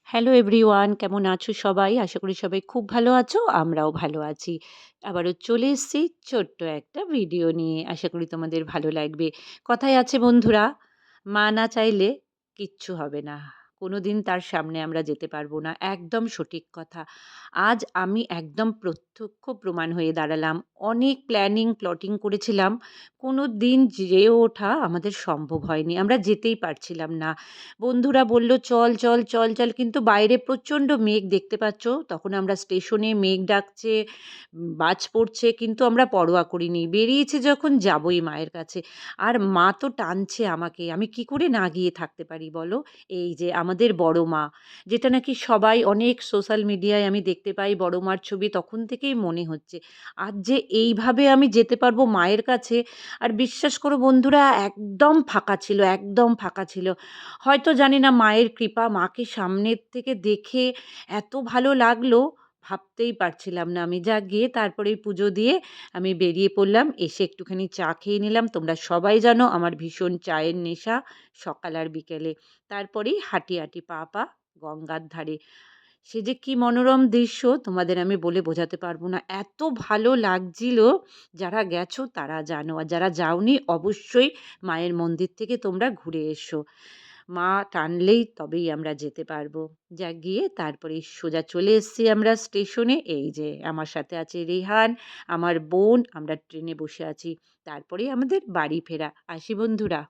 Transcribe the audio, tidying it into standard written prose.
Hello everyone, কেমন আছো সবাই? আশা করি সবাই খুব ভালো আছো। আমরাও ভালো আছি। আবারও চলে এসেছি ছোট্ট একটা ভিডিও নিয়ে। আশা করি তোমাদের ভালো লাগবে। কথায় আছে বন্ধুরা, মা না চাইলে কিচ্ছু হবে না। কোনোদিন তার সামনে আমরা যেতে পারবো না। একদম সঠিক কথা। আজ আমি একদম প্রত্যক্ষ প্রমাণ হয়ে দাঁড়ালাম। অনেক প্ল্যানিং, প্লটিং করেছিলাম। কোনোদিন যেয়ে ওঠা আমাদের সম্ভব হয়নি। আমরা যেতেই পারছিলাম না। বন্ধুরা বলল, "চল, চল, চল, চল।" কিন্তু বাইরে প্রচণ্ড মেঘ দেখতে পাচ্ছ। তখন আমরা স্টেশনে মেঘ ডাকছে, বাজ পড়ছে কিন্তু আমরা পরোয়া করিনি। বেরিয়েছি যখন যাবোই মায়ের কাছে। আর মা তো টানছে আমাকে। আমি কি করে না গিয়ে থাকতে পারি বলো? এই যে আমাদের বড় মা, যেটা নাকি সবাই অনেক সোশ্যাল মিডিয়ায় আমি দেখতে পাই বড় মার ছবি তখন থেকেই মনে হচ্ছে। আজ যে এইভাবে আমি যেতে পারবো মায়ের কাছে আর বিশ্বাস করো বন্ধুরা একদম ফাঁকা ছিল, একদম ফাঁকা ছিল। হয়তো জানি না মায়ের কৃপা, মাকে সামনের থেকে দেখে এত ভালো লাগলো, ভাবতেই পারছিলাম না আমি। যাক গিয়ে তারপরেই পুজো দিয়ে আমি বেরিয়ে পড়লাম। এসে একটুখানি চা খেয়ে নিলাম। তোমরা সবাই জানো আমার ভীষণ চায়ের নেশা সকাল আর বিকেলে। তারপরেই হাঁটি, হাঁটি পা গঙ্গার ধারে। সে যে কি মনোরম দৃশ্য তোমাদের আমি বলে বোঝাতে পারবো না। এত ভালো লাগছিল, যারা গেছো তারা জানো। আর যারা যাওনি অবশ্যই মায়ের মন্দির থেকে তোমরা ঘুরে এসো। মা টানলেই তবেই আমরা যেতে পারবো। যাক গিয়ে তারপরে সোজা চলে এসেছি আমরা স্টেশনে। এই যে আমার সাথে আছে রেহান, আমার বোন, আমরা ট্রেনে বসে আছি। তারপরেই আমাদের বাড়ি ফেরা। আসি বন্ধুরা?